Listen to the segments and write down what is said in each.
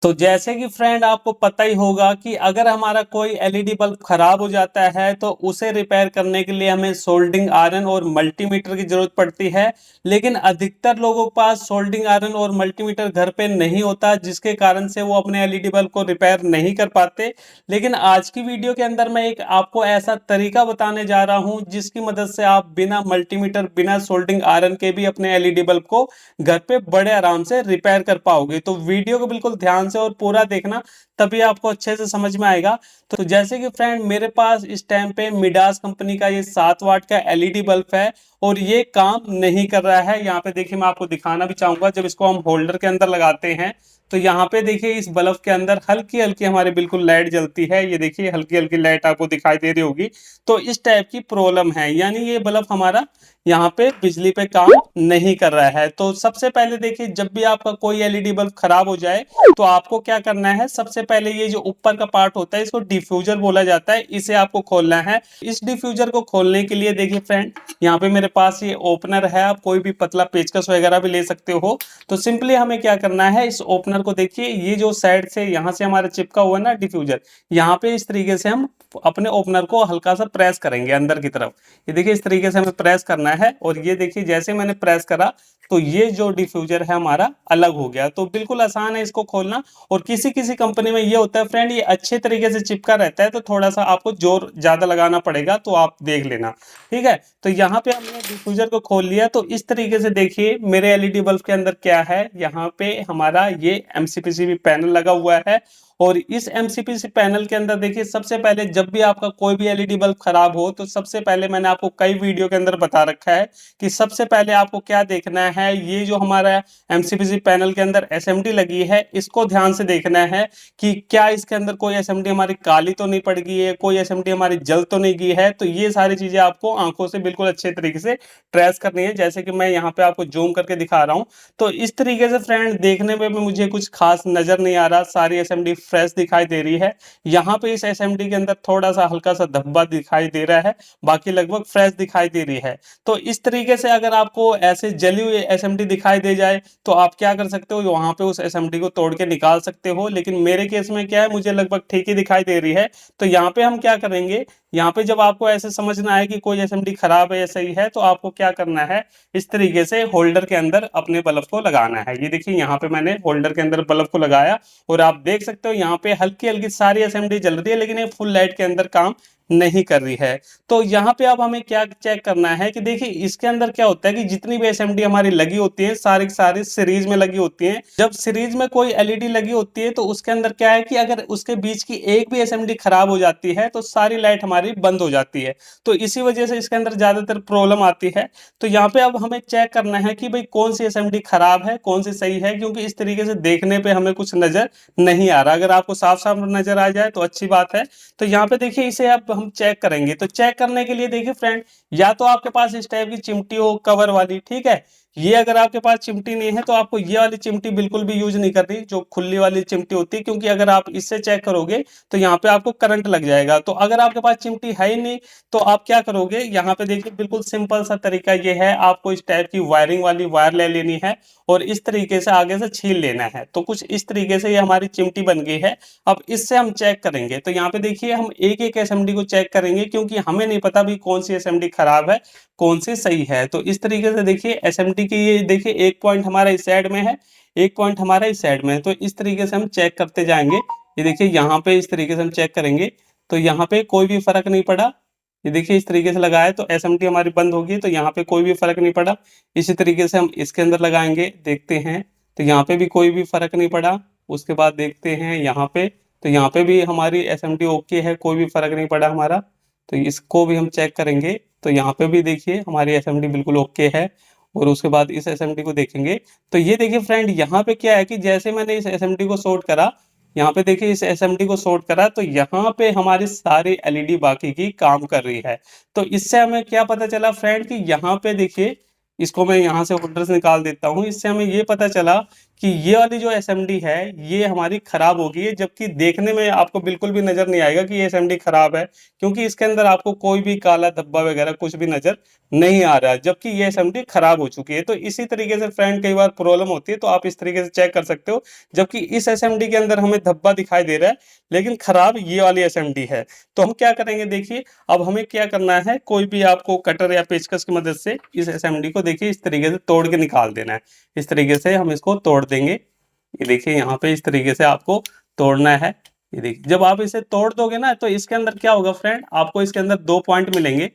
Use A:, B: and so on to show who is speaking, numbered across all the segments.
A: तो जैसे कि फ्रेंड आपको पता ही होगा कि अगर हमारा कोई एलईडी बल्ब खराब हो जाता है तो उसे रिपेयर करने के लिए हमें सोल्डरिंग आयरन और मल्टीमीटर की जरूरत पड़ती है। लेकिन अधिकतर लोगों के पास सोल्डरिंग आयरन और मल्टीमीटर घर पे नहीं होता, जिसके कारण से वो अपने एलईडी बल्ब को रिपेयर नहीं कर पाते। लेकिन आज की वीडियो के अंदर मैं एक आपको ऐसा तरीका बताने जा रहा हूं जिसकी मदद से आप बिना मल्टीमीटर बिना सोल्डरिंग आयरन के भी अपने एलईडी बल्ब को घर पे बड़े आराम से रिपेयर कर पाओगे। तो वीडियो को बिल्कुल ध्यान से और पूरा देखना, तभी आपको अच्छे से समझ में आएगा। तो जैसे कि फ्रेंड मेरे पास इस टाइम पे मिडास कंपनी का ये 7 वाट का एलईडी बल्ब है और ये काम नहीं कर रहा है। यहाँ पे देखिए, मैं आपको दिखाना भी चाहूंगा। जब इसको हम होल्डर के अंदर लगाते हैं तो यहाँ पे देखिए इस बल्ब के अंदर हल्की हल्की हमारे बिल्कुल लाइट जलती है। ये देखिए हल्की हल्की लाइट आपको दिखाई दे रही होगी। तो इस टाइप की प्रॉब्लम है, यानी ये बल्ब हमारा यहाँ पे बिजली पे काम नहीं कर रहा है। तो सबसे पहले देखिए, जब भी आपका कोई एलईडी बल्ब खराब हो जाए तो आपको क्या करना है, सबसे पहले ये जो ऊपर का पार्ट होता है इसको डिफ्यूजर बोला जाता है, इसे आपको खोलना है। इस डिफ्यूजर को खोलने के लिए देखिए फ्रेंड, यहाँ पे मेरे पास ये ओपनर है। आप कोई भी पतला पेचकस वगैरह भी ले सकते हो। तो सिंपली हमें क्या करना है, इस ओपनर को देखिए, ये जो साइड से यहाँ से हमारा चिपका हुआ है ना डिफ्यूजर, यहाँ पे इस तरीके से हम अपने ओपनर को हल्का सा प्रेस करेंगे अंदर की तरफ। ये देखिए इस तरीके से हमें प्रेस करना है और ये देखिए जैसे मैंने प्रेस करा तो ये जो डिफ्यूजर है हमारा अलग हो गया। तो बिल्कुल आसान है इसको खोलना। और किसी किसी कंपनी में ये होता है फ्रेंड, ये अच्छे तरीके से चिपका रहता है, तो थोड़ा सा आपको जोर ज्यादा लगाना पड़ेगा, तो आप देख लेना। ठीक है, तो यहाँ पे हमने डिफ्यूजर को खोल लिया। तो इस तरीके से देखिए मेरे एलईडी बल्ब के अंदर क्या है, यहाँ पे हमारा ये एमसीपीसीबी पैनल लगा हुआ है। और इस एमसीपीसी पैनल के अंदर देखिए, सबसे पहले जब भी आपका कोई भी एलईडी बल्ब खराब हो तो सबसे पहले मैंने आपको कई वीडियो के अंदर बता रखा है कि सबसे पहले आपको क्या देखना है, ये जो हमारा एमसीपीसी पैनल के अंदर एसएमडी लगी है इसको ध्यान से देखना है कि क्या इसके अंदर कोई एसएमडी हमारी काली तो नहीं पड़ गई है, कोई एसएमडी हमारी जल तो नहीं गई है। तो ये सारी चीजें आपको आंखों से बिल्कुल अच्छे तरीके से ट्रेस करनी है, जैसे कि मैं यहाँ पे आपको जूम करके दिखा रहा हूँ। तो इस तरीके से फ्रेंड देखने में भी मुझे कुछ खास नजर नहीं आ रहा, सारी एसएमडी फ्रेश दिखाई दे रही है। यहाँ पे इस एसएमडी के अंदर थोड़ा सा हल्का सा धब्बा दिखाई दे रहा है, बाकी लगभग फ्रेश दिखाई दे रही है। तो इस तरीके से अगर आपको ऐसे जली हुई एसएमडी दिखाई दे जाए तो आप क्या कर सकते हो, वहां पे उस एसएमडी को तोड़ के निकाल सकते हो। लेकिन मेरे केस में क्या है, मुझे लगभग ठीक ही दिखाई दे रही है। तो यहाँ पे हम क्या करेंगे, यहाँ पे जब आपको ऐसे समझना है कि कोई एसएमडी खराब है या सही है, तो आपको क्या करना है, इस तरीके से होल्डर के अंदर अपने बल्ब को लगाना है। ये देखिए यहाँ पे मैंने होल्डर के अंदर बल्ब को लगाया और आप देख सकते हो यहाँ पे हल्की हल्की सारी एसएमडी जल रही है, लेकिन ये फुल लाइट के अंदर काम नहीं कर रही है। तो यहाँ पे अब हमें क्या चेक करना है कि देखिए इसके अंदर क्या होता है कि जितनी भी एसएमडी हमारी लगी होती है सारी की सारी सीरीज में लगी होती हैं। जब सीरीज में कोई एलईडी लगी होती है तो उसके अंदर क्या है कि अगर उसके बीच की एक भी एसएमडी खराब हो जाती है तो सारी लाइट हमारी बंद हो जाती है। तो इसी वजह से इसके अंदर ज्यादातर प्रॉब्लम आती है। तो यहाँ पे अब हमें चेक करना है कि भाई कौन सी एसएमडी खराब है कौन सी सही है, क्योंकि इस तरीके से देखने पे हमें कुछ नजर नहीं आ रहा। अगर आपको साफ साफ नजर आ जाए तो अच्छी बात है। तो यहाँ पे देखिए इसे अब हम चेक करेंगे। तो चेक करने के लिए देखिए फ्रेंड, या तो आपके पास इस टाइप की चिमटी हो कवर वाली, ठीक है। ये अगर आपके पास चिमटी नहीं है तो आपको ये वाली चिमटी बिल्कुल भी यूज नहीं करनी, जो खुली वाली चिमटी होती है, क्योंकि अगर आप इससे चेक करोगे तो यहाँ पे आपको करंट लग जाएगा। तो अगर आपके पास चिमटी है ही नहीं तो आप क्या करोगे, यहाँ पे देखिए बिल्कुल सिंपल सा तरीका ये है, आपको इस टाइप की वायरिंग वाली वायर ले लेनी है और इस तरीके से आगे से छील लेना है। तो कुछ इस तरीके से ये हमारी चिमटी बन गई है। अब इससे हम चेक करेंगे। तो यहाँ पे देखिए हम एक एक एसएमडी को चेक करेंगे, क्योंकि हमें नहीं पता भी कौन सी एसएमडी खराब है कौन सी सही है। तो इस तरीके से देखिए एसएमडी की ये देखिए एक पॉइंट हमारा इस साइड में है, एक पॉइंट हमारा इस साइड में है। तो इस तरीके से हम चेक करते जाएंगे। ये देखिए यहाँ पे इस तरीके से हम चेक करेंगे तो यहाँ पे कोई भी फर्क नहीं पड़ा। ये देखिए इस तरीके से लगाया तो एसएमडी हमारी बंद होगी, तो यहाँ पे कोई भी फर्क नहीं पड़ा। इसी तरीके से हम इसके अंदर लगाएंगे, देखते हैं तो यहाँ पे भी कोई भी फर्क नहीं पड़ा। उसके बाद देखते हैं यहाँ पे, तो यहाँ पे भी हमारी एसएमडी ओके है, कोई भी फर्क नहीं पड़ा हमारा। तो इसको भी हम चेक करेंगे। तो यहाँ पे भी देखिए हमारी एसएमडी बिल्कुल ओके है। और उसके बाद इस एसएमडी को देखेंगे तो ये देखिए फ्रेंड, यहाँ पे क्या है कि जैसे मैंने इस एसएमडी को शॉर्ट करा, यहाँ पे देखिए इस एसएमडी को शॉर्ट करा तो यहाँ पे हमारी सारी एलईडी बाकी की काम कर रही है। तो इससे हमें क्या पता चला फ्रेंड कि यहाँ पे देखिए, इसको मैं यहाँ से होल्डर से निकाल देता हूँ। इससे हमें ये पता चला कि ये वाली जो एसएमडी है ये हमारी खराब हो गई है, जबकि देखने में आपको बिल्कुल भी नजर नहीं आएगा कि ये एसएमडी खराब है, क्योंकि इसके अंदर आपको कोई भी काला धब्बा वगैरह कुछ भी नजर नहीं आ रहा है, जबकि ये एसएमडी खराब हो चुकी है। तो इसी तरीके से फ्रेंड कई बार प्रॉब्लम होती है, तो आप इस तरीके से चेक कर सकते हो। जबकि इस एसएमडी के अंदर हमें धब्बा दिखाई दे रहा है, लेकिन खराब ये वाली एसएमडी है। तो हम क्या करेंगे, देखिए अब हमें क्या करना है, कोई भी आपको कटर या पेचकस की मदद से इस एसएमडी को देखिए इस तरीके से तोड़ के निकाल देना है। इस तरीके से हम इसको तोड़ देंगे। ये देखिए यहाँ पे इस तरीके से आपको तोड़ना है। ये देखिए जब आप इसे तोड़ दोगे ना, तो इसके अंदर क्या होगा फ्रेंड, आपको इसके अंदर 2 पॉइंट मिलेंगे।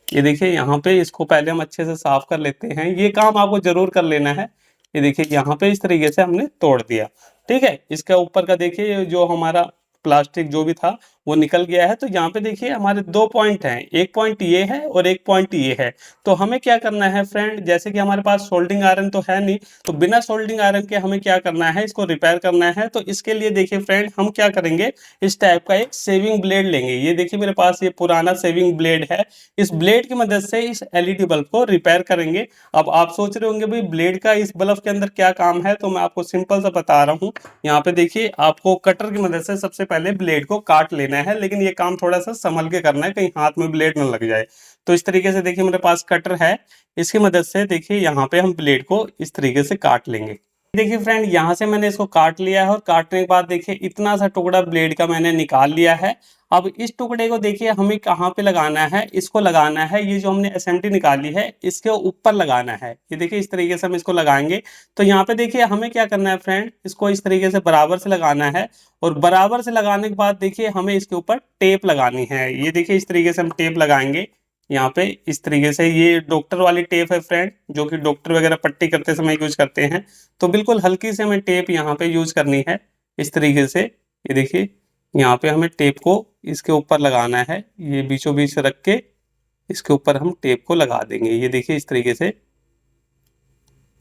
A: ये देखिए यहाँ पे इसको पहले हम अच्छे से साफ कर लेते हैं, ये काम आपको जरूर कर लेना है। ये देखिए यहाँ पे इस तरीके से हमने तोड़ दिया, ठीक है। इसके ऊपर का देखिए ये जो हमारा प्लास्टिक जो भी था वो निकल गया है। तो यहाँ पे देखिए हमारे 2 पॉइंट हैं, एक पॉइंट ये है और एक पॉइंट ये है। तो हमें क्या करना है फ्रेंड, जैसे कि हमारे पास सोल्डिंग आयरन तो है नहीं, तो बिना सोल्डिंग आयरन के हमें क्या करना है, इसको रिपेयर करना है। तो इसके लिए देखिए फ्रेंड हम क्या करेंगे, इस टाइप का एक सेविंग ब्लेड लेंगे। ये देखिए मेरे पास ये पुराना सेविंग ब्लेड है, इस ब्लेड की मदद से इस एलईडी बल्ब को रिपेयर करेंगे। अब आप सोच रहे होंगे भाई ब्लेड का इस बल्ब के अंदर क्या काम है, तो मैं आपको सिंपल सा बता रहा हूँ। यहाँ पे देखिए आपको कटर की मदद से सबसे पहले ब्लेड को काट लेना है, लेकिन ये काम थोड़ा सा संभल के करना है, कहीं हाथ में ब्लेड न लग जाए। तो इस तरीके से देखिए मेरे पास कटर है, इसकी मदद से देखिए यहाँ पे हम ब्लेड को इस तरीके से काट लेंगे। देखिए फ्रेंड यहाँ से मैंने इसको काट लिया है, और काटने के बाद देखिए इतना सा टुकड़ा ब्लेड का मैंने निकाल लिया है। अब इस टुकड़े को देखिए हमें कहाँ पे लगाना है, इसको लगाना है, ये जो हमने एसएमटी निकाली है इसके ऊपर लगाना है। ये देखिए इस तरीके से हम इसको लगाएंगे। तो यहाँ पे देखिए हमें क्या करना है फ्रेंड, इसको इस तरीके से बराबर से लगाना है, और बराबर से लगाने के बाद देखिए हमें इसके ऊपर टेप लगानी है। ये देखिए इस तरीके से हम टेप लगाएंगे यहाँ पे इस तरीके से। ये डॉक्टर वाली टेप है फ्रेंड, जो कि डॉक्टर वगैरह पट्टी करते समय यूज करते हैं। तो बिल्कुल हल्की से हमें टेप यहाँ पे यूज करनी है इस तरीके से। ये देखिए यहाँ पे हमें टेप को इसके ऊपर लगाना है, ये बीचों बीच रख के इसके ऊपर हम टेप को लगा देंगे। ये देखिए इस तरीके से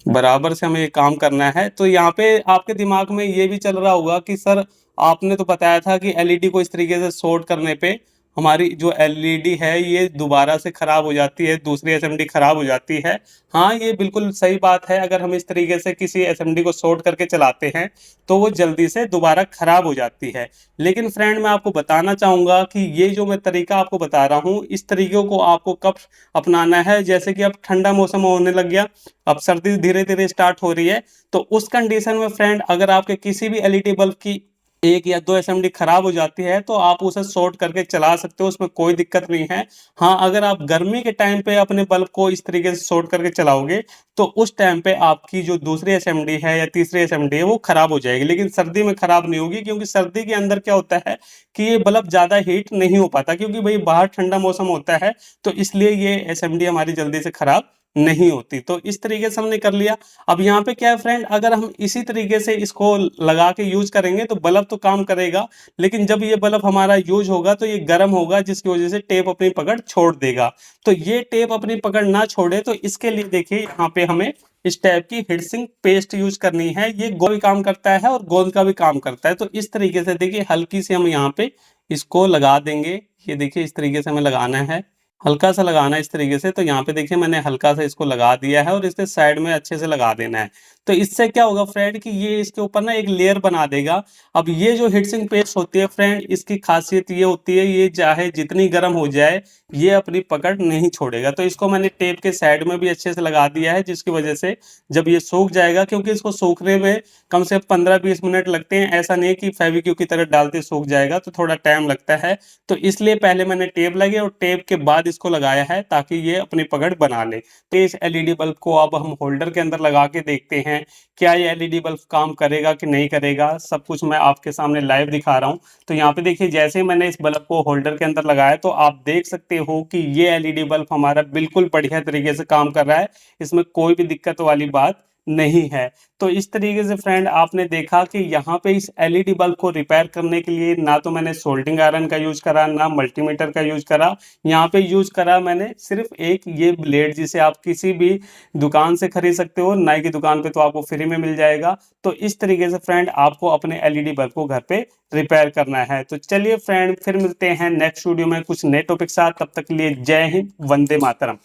A: बराबर से हमें ये काम करना है। तो यहाँ पे आपके दिमाग में ये भी चल रहा होगा कि सर आपने तो बताया था कि एलईडी को इस तरीके से शॉर्ट करने पे हमारी जो एलईडी है ये दोबारा से खराब हो जाती है, दूसरी एसएमडी खराब हो जाती है। हाँ ये बिल्कुल सही बात है, अगर हम इस तरीके से किसी एसएमडी को शॉर्ट करके चलाते हैं तो वो जल्दी से दोबारा खराब हो जाती है। लेकिन फ्रेंड मैं आपको बताना चाहूँगा कि ये जो मैं तरीका आपको बता रहा हूँ, इस तरीके को आपको कब अपनाना है, जैसे कि अब ठंडा मौसम होने लग गया, अब सर्दी धीरे धीरे स्टार्ट हो रही है, तो उस कंडीशन में फ्रेंड अगर आपके किसी भी एलईडी बल्ब की 1 या 2 एसएमडी खराब हो जाती है तो आप उसे शॉर्ट करके चला सकते हो, उसमें कोई दिक्कत नहीं है। हाँ अगर आप गर्मी के टाइम पे अपने बल्ब को इस तरीके से शॉर्ट करके चलाओगे तो उस टाइम पे आपकी जो दूसरी एसएमडी है या तीसरी एसएमडी है वो खराब हो जाएगी, लेकिन सर्दी में खराब नहीं होगी, क्योंकि सर्दी के अंदर क्या होता है कि ये बल्ब ज्यादा हीट नहीं हो पाता, क्योंकि भाई बाहर ठंडा मौसम होता है, तो इसलिए ये एसएमडी हमारी जल्दी से खराब नहीं होती। तो इस तरीके से हमने कर लिया। अब यहाँ पे क्या है फ्रेंड, अगर हम इसी तरीके से इसको लगा के यूज करेंगे तो बल्ब तो काम करेगा, लेकिन जब ये बल्ब हमारा यूज होगा तो ये गर्म होगा, जिसकी वजह से टेप अपनी पकड़ छोड़ देगा। तो ये टेप अपनी पकड़ ना छोड़े तो इसके लिए देखिए यहाँ पे हमें इस टाइप की हिटसिंग पेस्ट यूज करनी है। ये गोल भी काम करता है और गोंद का भी काम करता है। तो इस तरीके से देखिए हल्की से हम यहाँ पे इसको लगा देंगे। ये देखिए इस तरीके से हमें लगाना है, हल्का सा लगाना है इस तरीके से। तो यहाँ पे देखिए मैंने हल्का सा इसको लगा दिया है, और इसके साइड में अच्छे से लगा देना है। तो इससे क्या होगा फ्रेंड कि ये इसके ऊपर ना एक लेयर बना देगा। अब ये जो हिटसिंग पेस्ट होती है फ्रेंड, इसकी खासियत ये होती है, ये चाहे जितनी गर्म हो जाए ये अपनी पकड़ नहीं छोड़ेगा। तो इसको मैंने टेप के साइड में भी अच्छे से लगा दिया है, जिसकी वजह से जब ये सूख जाएगा, क्योंकि इसको सूखने में कम से 15-20 मिनट लगते हैं, ऐसा नहीं कि फेविक्विक की तरह डालते सूख जाएगा, तो थोड़ा टाइम लगता है। तो इसलिए पहले मैंने टेप लगे और टेप के बाद इसको लगाया है, ताकि ये अपनी पकड़ बना ले। तो इस एलईडी बल्ब को अब हम होल्डर के अंदर लगा के देखते हैं क्या ये एलईडी बल्ब काम करेगा कि नहीं करेगा। सब कुछ मैं आपके सामने लाइव दिखा रहा हूँ। तो यहाँ पे देखिए जैसे मैंने इस बल्ब को होल्डर के अंदर लगाया तो आप देख सकते हो कि ये एलईडी बल्ब हमारा बिल्कुल बढ़िया तरीके से काम कर रहा है, इसमें कोई भी दिक्कत वाली बात नहीं है। तो इस तरीके से फ्रेंड आपने देखा कि यहाँ पे इस एलईडी बल्ब को रिपेयर करने के लिए ना तो मैंने सोल्डिंग आयरन का यूज करा, ना मल्टीमीटर का यूज करा। यहाँ पे यूज करा मैंने सिर्फ एक ये ब्लेड, जिसे आप किसी भी दुकान से खरीद सकते हो, नाई की दुकान पे तो आपको फ्री में मिल जाएगा। तो इस तरीके से फ्रेंड आपको अपने एलईडी बल्ब को घर पे रिपेयर करना है। तो चलिए फ्रेंड फिर मिलते हैं नेक्स्ट वीडियो में कुछ नए टॉपिक साथ, तब तक के लिए जय हिंद, वंदे मातरम।